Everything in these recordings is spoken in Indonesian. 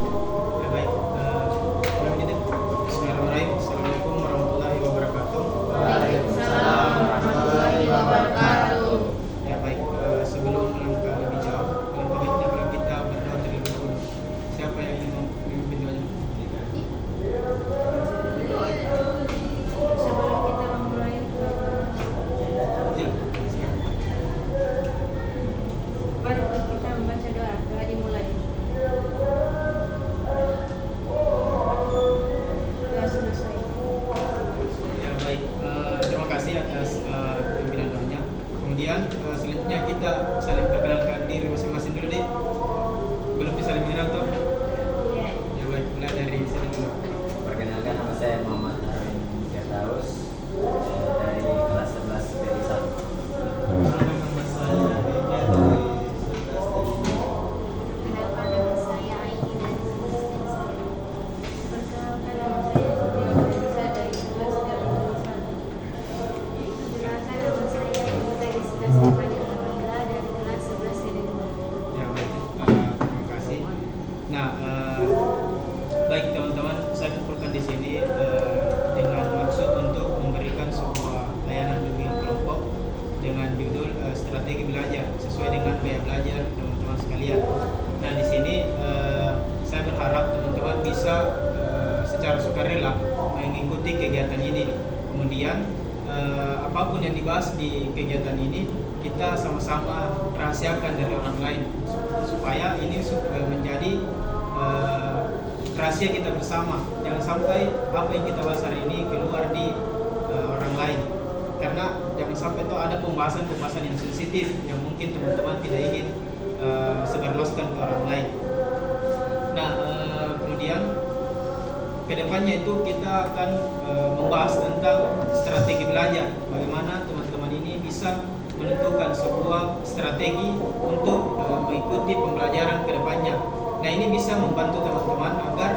Ya baik, ulang gitu. Bismillahirrahmanirrahim. Assalamualaikum warahmatullahi wabarakatuh. Waalaikumsalam warahmatullahi wabarakatuh. Ya baik, sebelum melangkah lebih jauh, alangkah baiknya kalau kita berdoa terlebih dahulu. Siapa yang ingin memimpin doanya? Sebelum kita memulai Ya, silakan. mari kita membaca doa. Doa dimulai. Doa selesai. Ya baik, terima kasih atas pimpinan doanya. Kemudian selanjutnya kita saling perkenalkan diri masing-masing dulu deh. Belum bisa saling mengenal toh? Ya. Ya baik, mulai dari sini dulu. Perkenalkan, nama saya Muhammad Arwin Firdaus, dari kelas 11 dari 1. Nama saya Ega dari 11 Perkenalkan nama saya Aini dari kelas 1. Perkenalkan nama saya Sofia Nurisa dari kelas 1. Perkenalkan nama saya Ibu dari kelas 5 dari kelas 11 dari 2. Ya baik, terima kasih. Nah, baik teman-teman, saya kumpulkan di sini dengan maksud untuk memberikan sebuah layanan bimbingan kelompok dengan judul strategi belajar sesuai dengan gaya belajar teman-teman sekalian. Nah, di sini saya berharap teman-teman bisa secara sukarela mengikuti kegiatan ini. Kemudian apapun yang dibahas di kegiatan ini kita sama-sama rahasiakan dari orang lain supaya ini menjadi rahasia kita bersama. Jangan sampai apa yang kita bahas hari ini keluar di orang lain, karena jangan sampai itu ada pembahasan yang sensitif yang mungkin teman-teman tidak ingin sebarluaskan ke orang lain. Nah, kemudian kedepannya itu kita akan membahas tentang strategi belajar. Bagaimana teman-teman ini bisa menentukan sebuah strategi untuk mengikuti pembelajaran kedepannya. Nah, ini bisa membantu teman-teman agar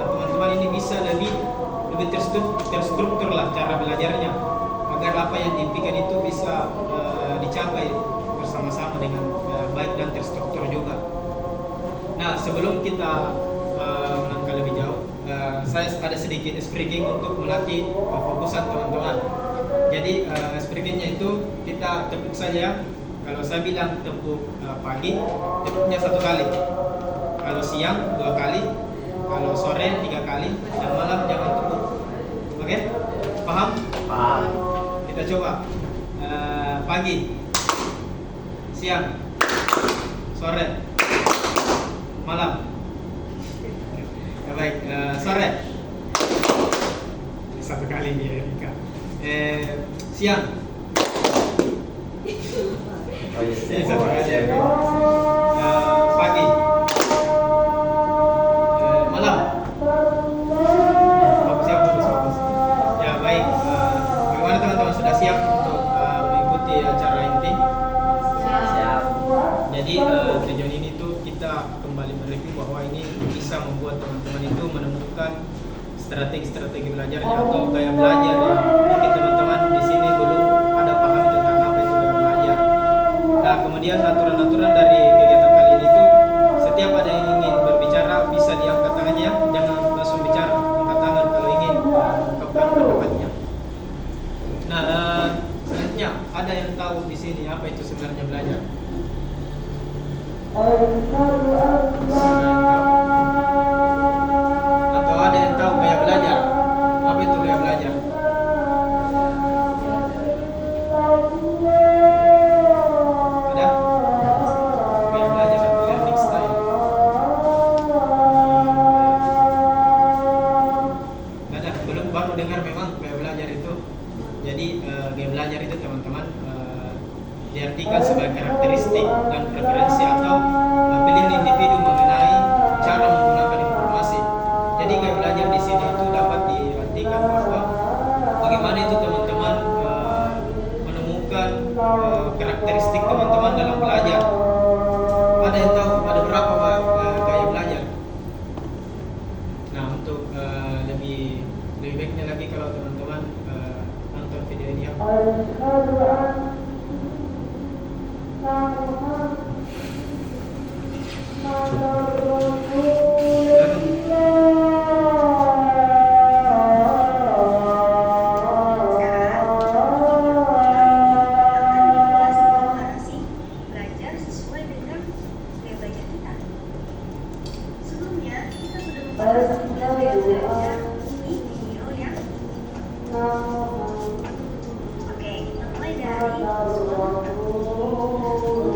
teman-teman ini bisa lebih terstruktur lah cara belajarnya, agar apa yang diimpikan itu bisa dicapai bersama-sama dengan baik dan terstruktur juga. Nah, sebelum kita melangkah lebih jauh, saya ada sedikit speaking untuk melatih fokusan teman-teman. Jadi speakingnya itu kita tepuk saja. Kalau saya bilang tepuk pagi, tepuknya 1 kali. Kalau siang 2 kali, kalau sore 3 kali, dan malam jangan tepuk. Oke? Paham? Paham. Kita coba. Pagi, siang, sore, malam. Ya baik, sore 1 kali nih Erika. Siang. Oh iya, Ini 1 kali. Pagi. Malam. Fokus. Ya baik. Bagaimana teman-teman, sudah siap untuk mengikuti acara inti? Siap. Jadi tujuan ini tuh kita kembali mereview bahwa ini bisa membuat teman-teman itu menemukan strategi belajarnya atau gaya belajar yang mungkin teman-teman di sini belum ada paham tentang apa itu gaya belajar. Nah, kemudian aturan-aturan dari kegiatan kali ini tuh setiap ada yang ingin berbicara bisa diangkat tangannya, jangan langsung bicara, angkat tangan kalau ingin mengungkapkan pendapatnya. Nah, selanjutnya ada yang tahu di sini apa itu sebenarnya belajar? Atau ada yang tahu gaya belajar? Apa itu gaya belajar? Ada? Gaya belajar atau learning style? Ada? Belum, baru dengar memang gaya belajar itu. Jadi gaya belajar itu teman-teman diartikan sebagai karakteristik dan preferensi atau pilihan individu mengenai cara menggunakan informasi. Jadi gaya belajar di sini itu dapat diartikan bahwa bagaimana itu teman-teman menemukan karakteristik teman-teman dalam belajar. Ada yang tahu ada berapa gaya belajar? Nah, untuk lebih baiknya lagi kalau teman-teman nonton video ini ya.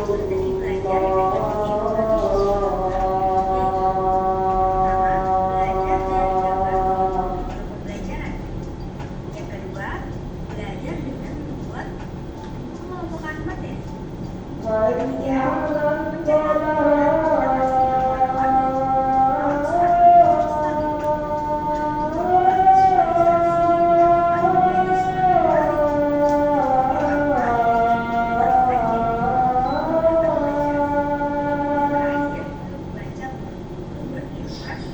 Strategi belajar yang efektif bagi siswa, yaitu pertama, belajar dari gambar pembelajaran. Yang kedua, belajar dengan membuat pengelompokan materi. Yang ketiga, mencatat dan memastikan pengetahuan saat belajar stabil. Membuat visualisasi dapat menjadi semakin baik. Yang keempat, membuat proyek menggunakan belajar. Yang terakhir, membaca buku berilustrasi.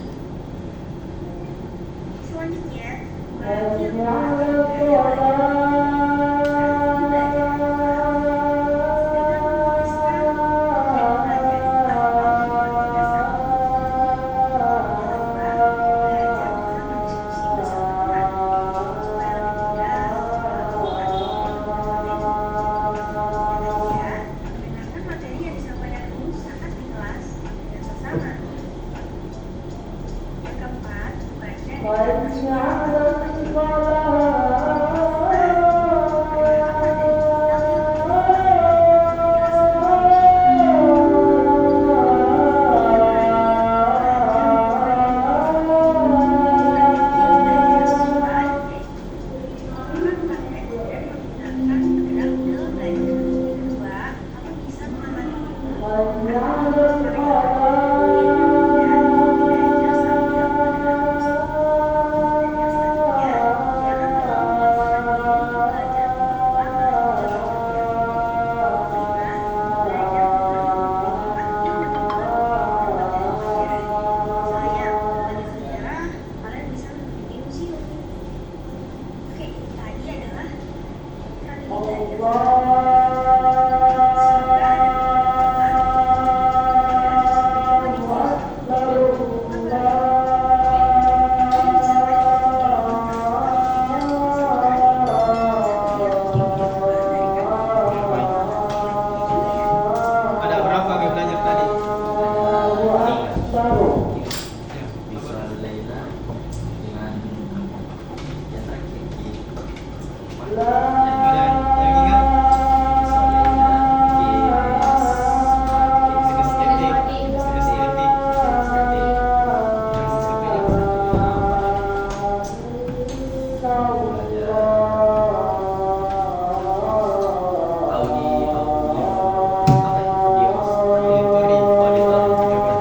Selanjutnya, bagi memahami gaya belajar. Strategi belajar yang pertama, dengan menuliskan gaya belajar di papan membuat dasar. Yang kedua, belajar dengan berdiskusi bersama teman supaya lebih mudah melakukan materi. Yang ketiga, mendengarkan materi yang disampaikan guru saat di kelas dengan sesama. Yang keempat, baca dengan bersuara atau membaca. Ada berapa gaya belajar tadi? Ya, Visual Layla dengan yang terakhir ada yang ingat? Sinestetik, sinestetik, yang satu lagi.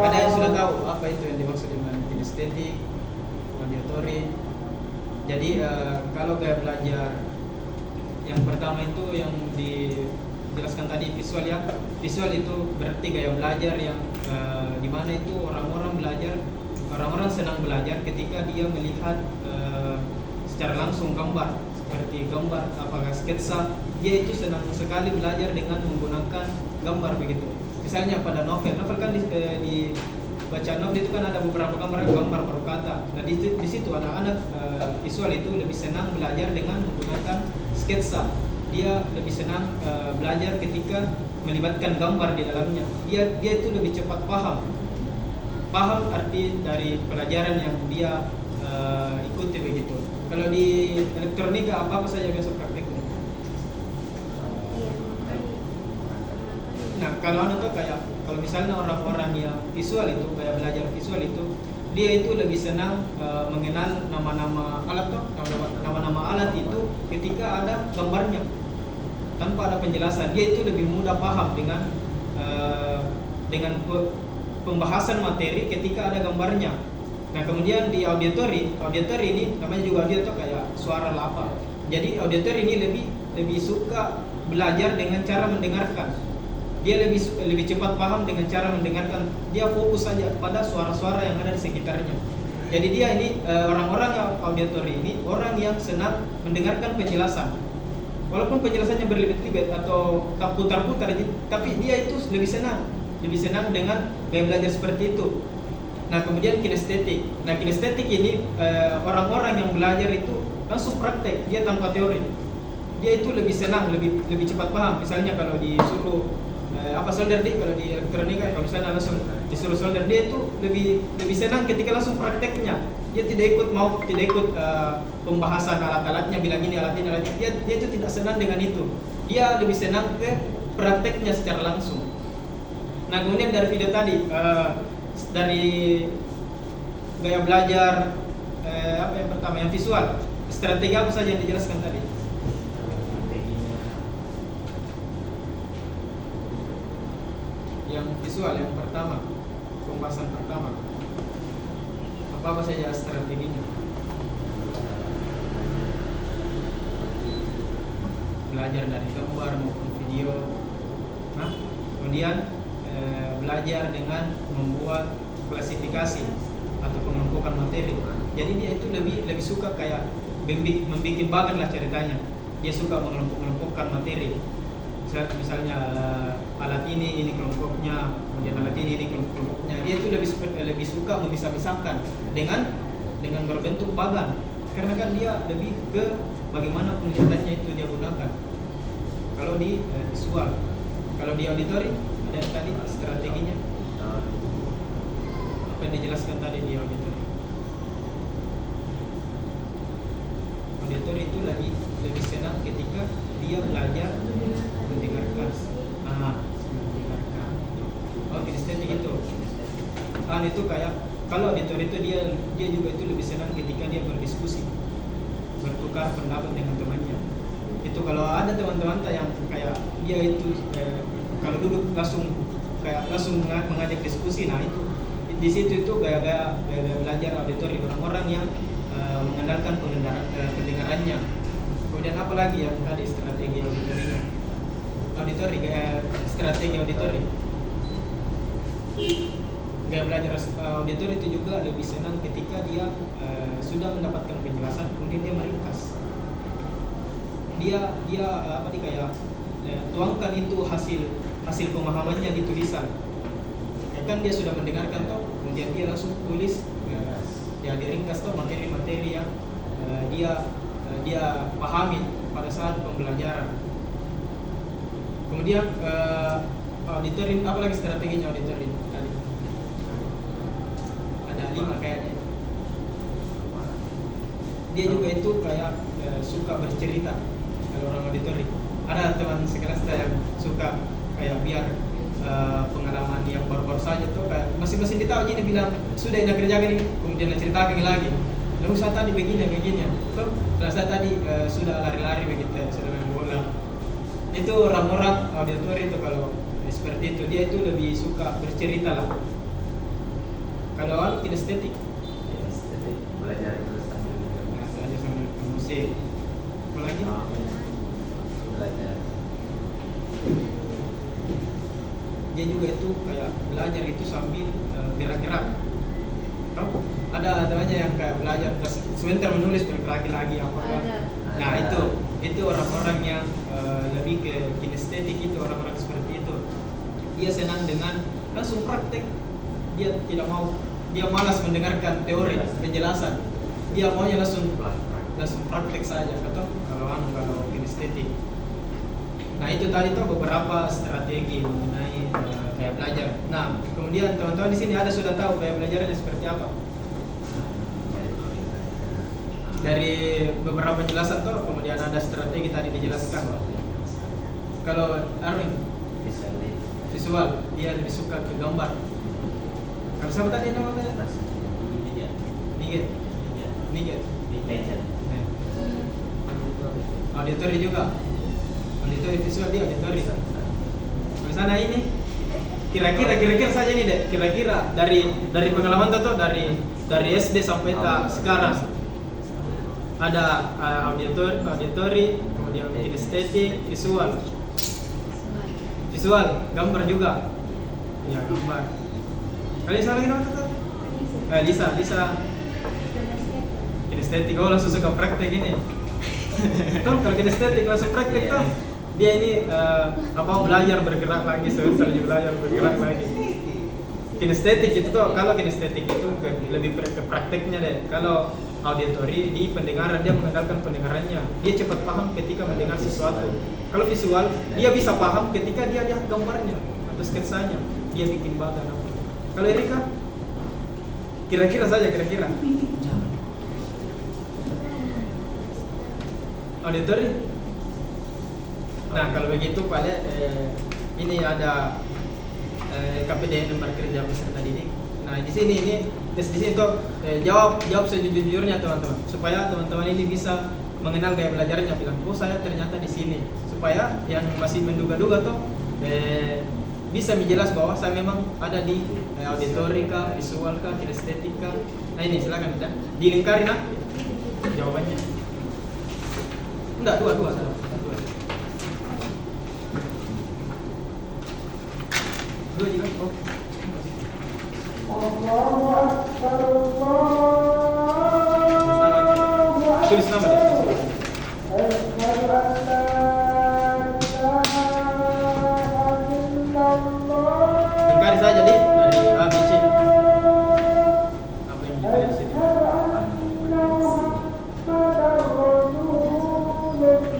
Ada yang sudah tahu apa itu yang dimaksud dengan kinestetik, auditory. Jadi kalau gaya belajar yang pertama itu yang dijelaskan tadi visual ya. Visual itu berarti gaya belajar yang di mana itu orang-orang senang belajar ketika dia melihat secara langsung gambar, seperti gambar apakah sketsa. Dia itu senang sekali belajar dengan menggunakan gambar begitu. Misalnya pada novel kan di bacaan novel itu kan ada beberapa gambar per kata. Nah di situ anak-anak visual itu lebih senang belajar dengan menggunakan sketsa. Dia lebih senang belajar ketika melibatkan gambar di dalamnya. Dia itu lebih cepat paham arti dari pelajaran yang dia ikuti begitu. Kalau di elektronika apa saja biasa prakteknya? Nah kalau kalau misalnya orang-orang yang visual itu kayak belajar visual itu, dia itu lebih senang mengenal nama-nama alat itu ketika ada gambarnya. Tanpa ada penjelasan, dia itu lebih mudah paham dengan pembahasan materi ketika ada gambarnya. Nah kemudian di auditory ini namanya juga audio tuh kayak suara lapa. Jadi auditory ini lebih suka belajar dengan cara mendengarkan. Dia lebih cepat paham dengan cara mendengarkan. Dia fokus saja pada suara-suara yang ada di sekitarnya. Jadi dia ini orang-orang yang auditory ini orang yang senang mendengarkan penjelasan. Walaupun penjelasannya berlibat-libat atau putar-putar, tapi dia itu lebih senang dengan gaya belajar seperti itu. Nah kemudian kinestetik. Nah kinestetik ini orang-orang yang belajar itu langsung praktek, dia tanpa teori. Dia itu lebih senang, lebih cepat paham. Misalnya kalau disuruh solder kalau di elektronika, kalau misalnya langsung disuruh solder, dia itu lebih senang ketika langsung prakteknya. Dia tidak ikut pembahasan alat-alatnya, bilang ini alat ini. Dia itu tidak senang dengan itu. dia lebih senang ke prakteknya secara langsung. Nah kemudian dari video tadi, dari gaya belajar, apa yang pertama, yang visual, strategi apa saja yang dijelaskan tadi? strateginya Yang visual yang pertama, pembahasan pertama, apa saja strateginya? Belajar dari gambar maupun video. Nah, kemudian belajar dengan membuat klasifikasi atau pengelompokan materi. Jadi dia itu lebih suka kayak membuat bagan lah ceritanya. Dia suka mengelompokkan materi. Misalnya alat ini kelompoknya, kemudian alat ini kelompoknya. Dia itu lebih suka memisah-misahkan dengan berbentuk bagan. Karena kan dia lebih ke bagaimana penglihatannya itu dia gunakan. Kalau di visual, kalau di auditori ada tadi strateginya. Apa yang dijelaskan tadi di auditori? Auditori itu lebih senang ketika dia belajar mendengarkan. Mendengarkan. Oh, kinestetik itu. Itu kayak kalau auditori itu dia juga itu lebih senang ketika dia berdiskusi, bertukar pendapat dengan temannya. Itu kalau ada teman-teman yang kayak dia itu kalau duduk langsung mengajak diskusi, nah itu di situ itu gaya belajar auditori, orang-orang yang mengandalkan pendengarannya. Kemudian apa lagi yang tadi strategi auditori, strategi auditori. Gaya belajar auditori itu juga lebih senang ketika dia sudah mendapatkan penjelasan, kemudian dia meringkas. Dia kayak tuangkan itu hasil pemahamannya di tulisan. Kan dia sudah mendengarkan toh, kemudian dia langsung tulis, ya diringkas toh materi-materi yang dia pahami pada saat pembelajaran. Kemudian auditori, apa lagi strateginya auditori tadi? Ada 5 kayaknya. Dia juga itu kayak suka bercerita. Kalau orang auditori, ada teman sekelas saya yang suka kayak biar pengalaman yang baru-baru saja tuh kayak masing-masing kita ini bilang sudah ini kerjakan ini, kemudian ceritakan lagi. Lalu saya tadi begini, tuh saya tadi sudah lari-lari begitu, sudah main bola. Itu orang-orang auditori itu kalau seperti itu dia itu lebih suka bercerita lah. Kalau kinestetik, belajar itu sambil belajar sambil musik. Apa lagi? belajar Dia juga itu kayak belajar itu sambil gerak-gerak. Tahu? Ada namanya yang kayak belajar sebentar menulis bergerak lagi apa? Nah itu orang-orang yang lebih ke kinestetik, itu orang-orang seperti itu. Dia senang dengan langsung praktek. Dia tidak mau, dia malas mendengarkan teori penjelasan. Dia maunya langsung praktek saja, atau kalau kinestetik. Nah itu tadi tuh beberapa strategi mengenai gaya belajar. Nah kemudian teman-teman di sini ada sudah tahu gaya belajarnya seperti apa? Dari beberapa penjelasan tuh, kemudian ada strategi tadi dijelaskan. Kalau Arwin visual, dia lebih suka ke gambar. Kalau siapa tadi namanya? Niget. Auditori juga. Auditori visual dia auditori. Misalnya ini kira-kira saja nih deh. Kira-kira dari pengalaman tuh dari SD sampai sekarang ada auditori, kemudian kinestetik, visual, gambar juga. Ya gambar. Kalian salah lagi nama tuh? Lisa. Kinestetik, langsung suka praktek ini. Tuh kalau kinestetik langsung praktek tuh. Dia ini belajar bergerak lagi, sebentar belajar bergerak lagi. Kinestetik itu tuh, kalau kinestetik itu lebih ke prakteknya deh. Kalau auditori di pendengaran, dia mengandalkan pendengarannya. Dia cepat paham ketika mendengar sesuatu. Kalau visual, dia bisa paham ketika dia lihat gambarnya atau sketsanya. Dia bikin bagan apa. Kalau Erika, kira-kira saja. Auditori, Nah kalau begitu Pak Le, ini ada KPD nomor kerja peserta didik. Nah di sini ini tes di sini tuh jawab sejujurnya teman-teman, supaya teman-teman ini bisa mengenal gaya belajarnya. Bilang, oh saya ternyata di sini, supaya yang masih menduga-duga tuh bisa menjelas bahwa saya memang ada di auditorika, visualka, kinestetika. Nah ini silakan ya, dilingkari nah jawabannya. Enggak, dua salah. Dua juga. Oh. Allahu Akbar, Allahu Akbar. Tulis nama deh. Asyhadu an la ilaha illallah. Lingkari saja dari A, B, C. Apa yang ditulis di sini?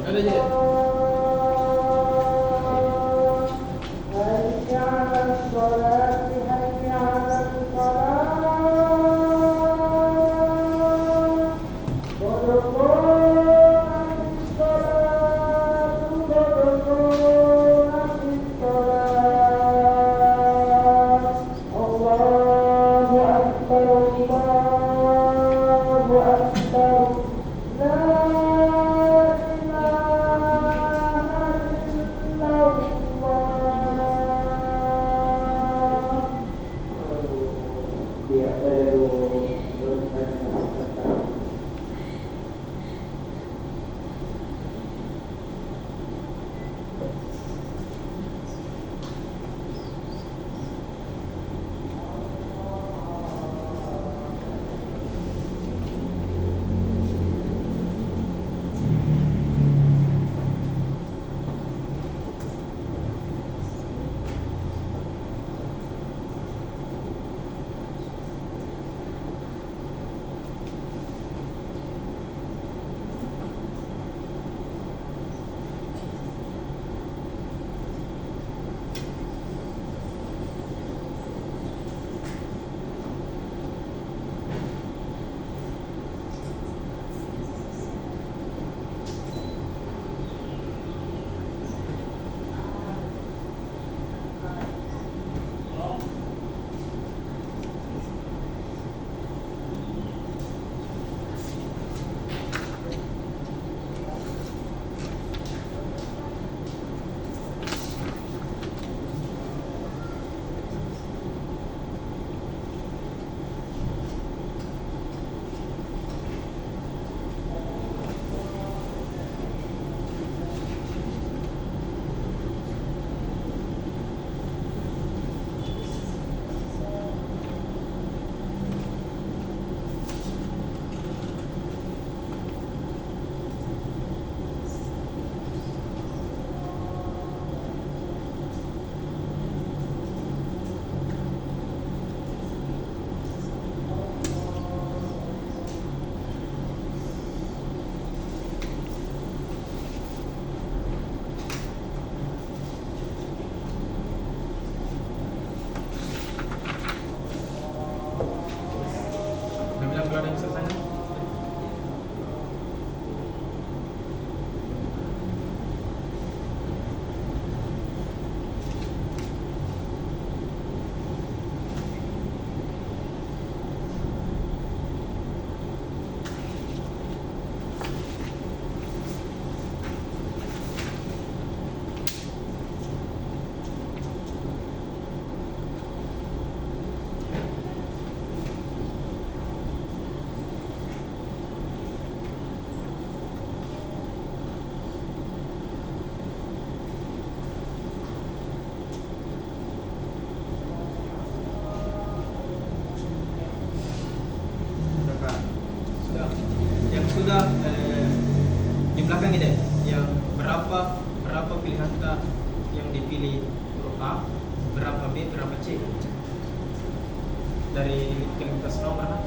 Ada aja deh. Ada yang selesai? Sudah di belakang ini yang berapa pilihan kata yang dipilih huruf A, berapa B, berapa C dari kertas nomor.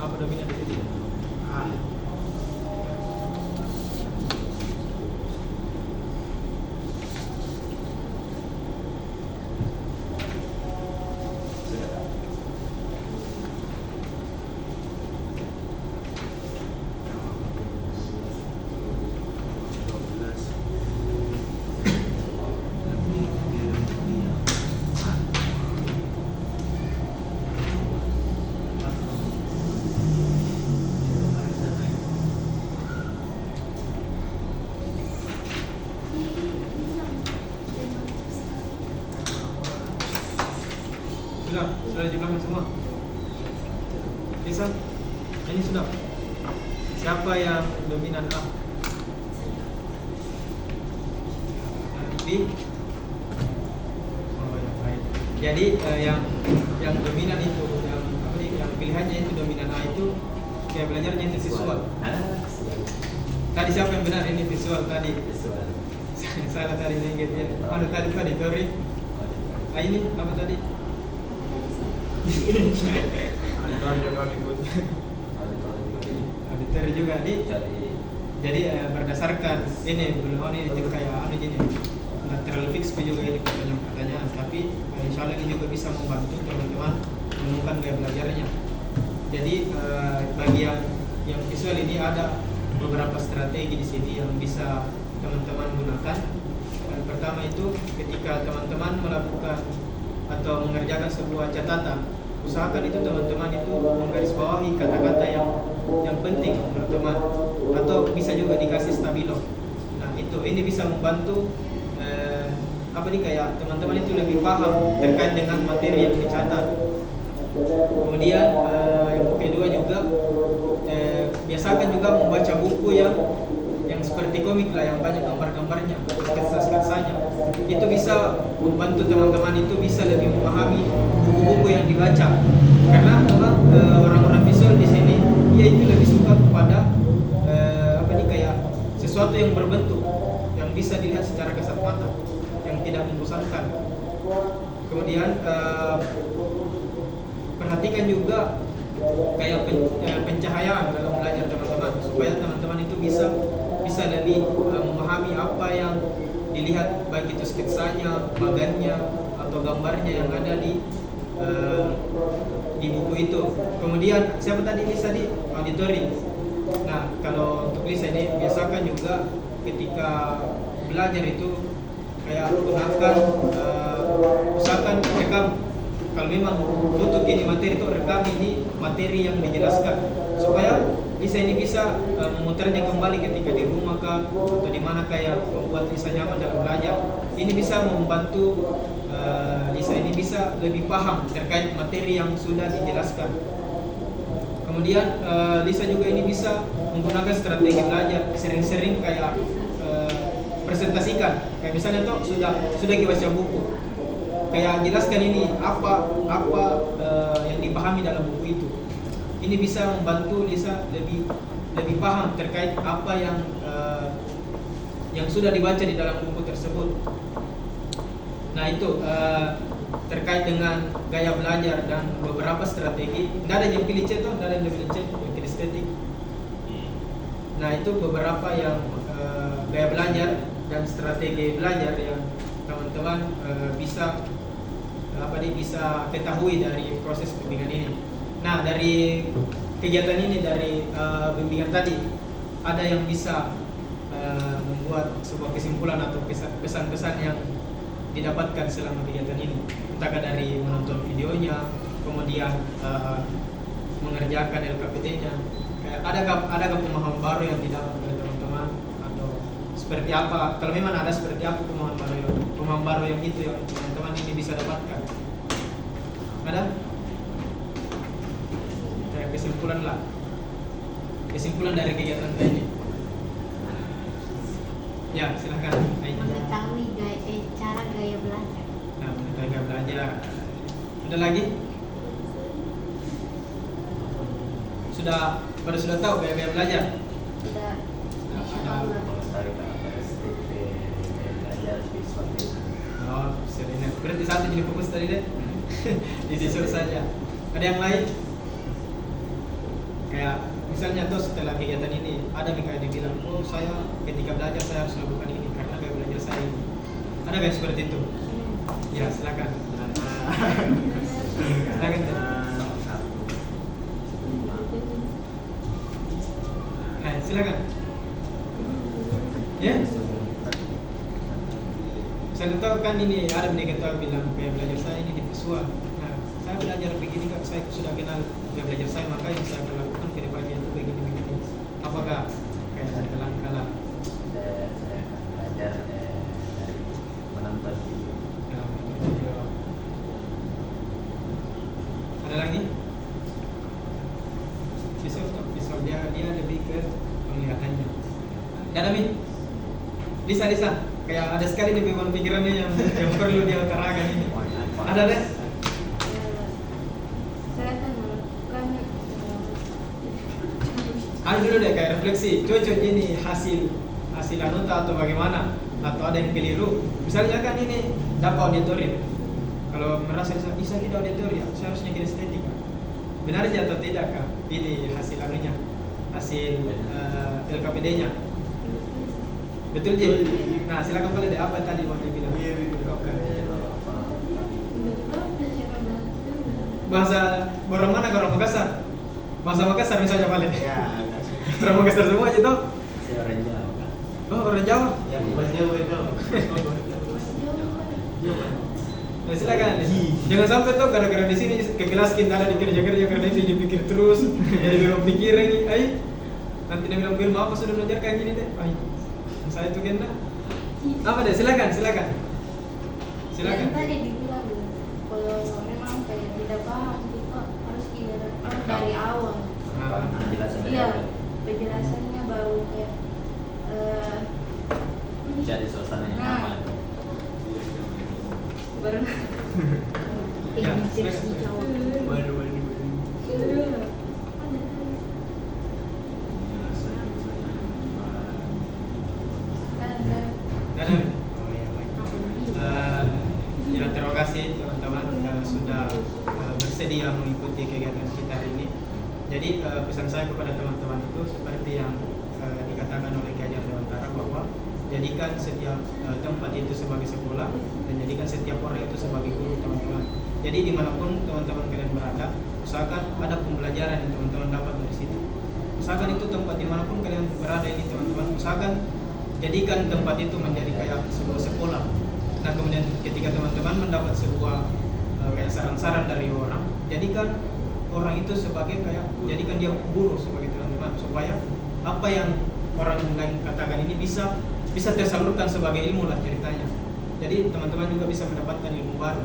Apa dominan di situ? Ah. Sudah tak? Sudah dijumlahkan semua. Bisa? Ini sudah. Siapa yang dominan A? B? Oh ya, baik. Jadi yang dominan itu, yang apa nih, yang pilihannya itu dominan A itu kayak belajarnya itu visual. Tadi siapa yang benar? Ini visual tadi. Visual. Salah tadi sedikit ya. Mana tadi auditory? Ah ini apa tadi? Auditory juga nih. Jadi berdasarkan ini belum ini itu kayak anu gini. Nggak terlalu fix juga ini pertanyaan, tapi insya Allah ini juga bisa membantu teman-teman menemukan gaya belajarnya. Jadi bagi yang visual ini ada beberapa strategi di sini yang bisa teman-teman gunakan. Yang pertama itu ketika teman-teman melakukan atau mengerjakan sebuah catatan, usahakan itu teman-teman itu menggarisbawahi kata-kata yang penting menurut teman, atau bisa juga dikasih stabilo. Nah itu ini bisa membantu apa nih kayak teman-teman itu lebih paham terkait dengan materi yang dicatat. Kemudian yang kedua juga biasakan juga membaca buku yang seperti komik lah, yang banyak gambar-gambarnya, sketsa-sketsanya. Itu bisa membantu teman-teman itu bisa lebih memahami buku-buku yang dibaca. Karena memang orang-orang visual di sini dia itu lebih suka kepada apa nih kayak sesuatu yang berbentuk, yang bisa dilihat secara kasat mata, yang tidak membosankan. Kemudian perhatikan juga kayak pencahayaan dalam belajar teman-teman, supaya teman-teman itu bisa lebih memahami apa yang dilihat, baik itu sketsanya, bagannya, atau gambarnya yang ada di buku itu. Kemudian siapa tadi Lisa di auditory. Nah kalau untuk Lisa ini biasakan juga ketika belajar itu kayak gunakan usahakan rekam. Kalau memang untuk ini materi itu rekam ini materi yang dijelaskan, supaya Lisa ini bisa memutarnya kembali ketika di rumah kah atau di mana kayak membuat Lisa nyaman dalam belajar. Ini bisa membantu Lisa ini bisa lebih paham terkait materi yang sudah dijelaskan. Kemudian Lisa juga ini bisa menggunakan strategi belajar, sering-sering kayak presentasikan. Kayak misalnya tuh sudah baca buku, kayak jelaskan ini apa yang dipahami dalam buku itu. Ini bisa membantu Lisa lebih paham terkait apa yang sudah dibaca di dalam buku tersebut. Nah itu terkait dengan gaya belajar dan beberapa strategi. Tidak ada yang pilih C tuh, tidak ada yang pilih C, yang pilih estetik. Nah itu beberapa yang gaya belajar dan strategi belajar yang teman-teman bisa bisa ketahui dari proses bimbingan ini. Nah dari kegiatan ini, dari bimbingan tadi, ada yang bisa membuat sebuah kesimpulan atau pesan-pesan yang didapatkan selama kegiatan ini, entahkah dari menonton videonya, kemudian mengerjakan LKPT-nya. Adakah pemahaman baru yang didapat oleh teman-teman, atau seperti apa? Kalau memang ada, seperti apa pemahaman baru yang itu yang teman-teman ini bisa dapatkan? Ada? Kesimpulan dari kegiatan ini. Ya, silahkan. Mengetahui cara gaya belajar. Nah, mengetahui gaya belajar. Ada lagi? Sudah tahu gaya belajar? Sudah. Oh, ini. Berarti satu jadi fokus tadi deh. Di visual saja. Ada yang lain? kayak misalnya tuh setelah kegiatan ini ada nih kayak dibilang, oh saya ketika belajar saya harus lakukan ini karena kayak belajar saya ini. Ada kayak seperti itu? Ya silakan. Silakan. Nah, silakan. Ya. Saya tahu kan ini ada nih ketua bilang kayak belajar saya ini di visual. Nah, saya belajar begini kan saya sudah kenal kayak belajar saya maka yang saya akan lakukan ke depannya itu begini. Apakah kayak ada langkah lah? Saya akan belajar dari menonton video. Ya, ada lagi? Visual dia lebih ke penglihatannya. Ada Mi? Lisa, kayak ada sekali nih beban pikirannya yang perlu dia utarakan ini. Ada deh? Saya akan melakukan Ada dulu deh kayak refleksi, cocok ini hasil anuta atau bagaimana? Atau ada yang keliru? Misalnya kan ini dapat auditorium. Kalau merasa bisa tidak auditorium, saya harusnya kinestetika. Benar aja atau tidak kak? Ini hasil anunya, hasil LKPD-nya. Betul Ji? Nah silakan boleh deh apa tadi mau dibilang? Bahasa orang mana ke orang Makassar? Bahasa Makassar misalnya paling. Ya, Orang Makassar semua aja toh? saya orang Jawa. Oh orang Jawa? Ya, bahasa Jawa itu. Nah, silakan. Jangan sampai tuh gara-gara di sini ke kelas kita ada dikerja-kerja karena itu dipikir terus. Jadi belum pikir ini. Ayo. Nanti dia bilang film apa sudah belajar kayak gini deh. Ayo. Saya tuh kena. Apa deh? Silakan. Yang tadi dibilang kalau memang kayak tidak paham kita harus dari awal. Penjelasan dari Iya, awal. penjelasannya baru kayak Cari suasana yang Nah. aman. baru Ya, silakan. Dan ya terima kasih teman-teman sudah bersedia mengikuti kegiatan kita hari ini. Jadi pesan saya kepada teman-teman itu seperti yang dikatakan oleh Ki Hajar Dewantara bahwa jadikan setiap tempat itu sebagai sekolah dan jadikan setiap orang itu sebagai guru teman-teman. Jadi dimanapun teman-teman kalian berada, usahakan ada pembelajaran yang teman-teman dapat dari situ. Usahakan itu tempat dimanapun kalian berada ini teman-teman, usahakan jadikan tempat itu menjadi kayak sebuah sekolah. Nah kemudian ketika teman-teman mendapat sebuah kayak saran-saran dari orang, jadikan orang itu sebagai kayak jadikan dia guru sebagai teman-teman supaya apa yang orang lain katakan ini bisa tersalurkan sebagai ilmu lah ceritanya. Jadi teman-teman juga bisa mendapatkan ilmu baru.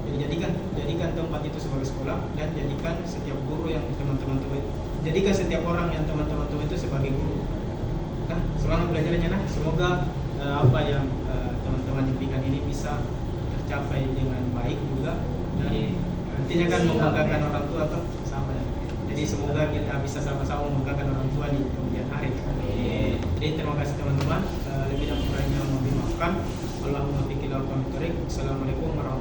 Jadi jadikan tempat itu sebagai sekolah dan jadikan setiap guru yang teman-teman temui, jadikan setiap orang yang teman-teman temui itu sebagai guru. Nah, semangat belajarnya nah. Semoga apa yang teman-teman impikan ini bisa tercapai dengan baik juga dan nantinya kan membanggakan orang tua tuh sama ya. Jadi semoga kita bisa sama-sama membanggakan orang tua di kemudian hari. Jadi terima kasih teman-teman. Lebih dan kurangnya mohon dimaafkan. Allahumma biqil al-qamturik. Assalamualaikum warahmatullahi wabarakatuh.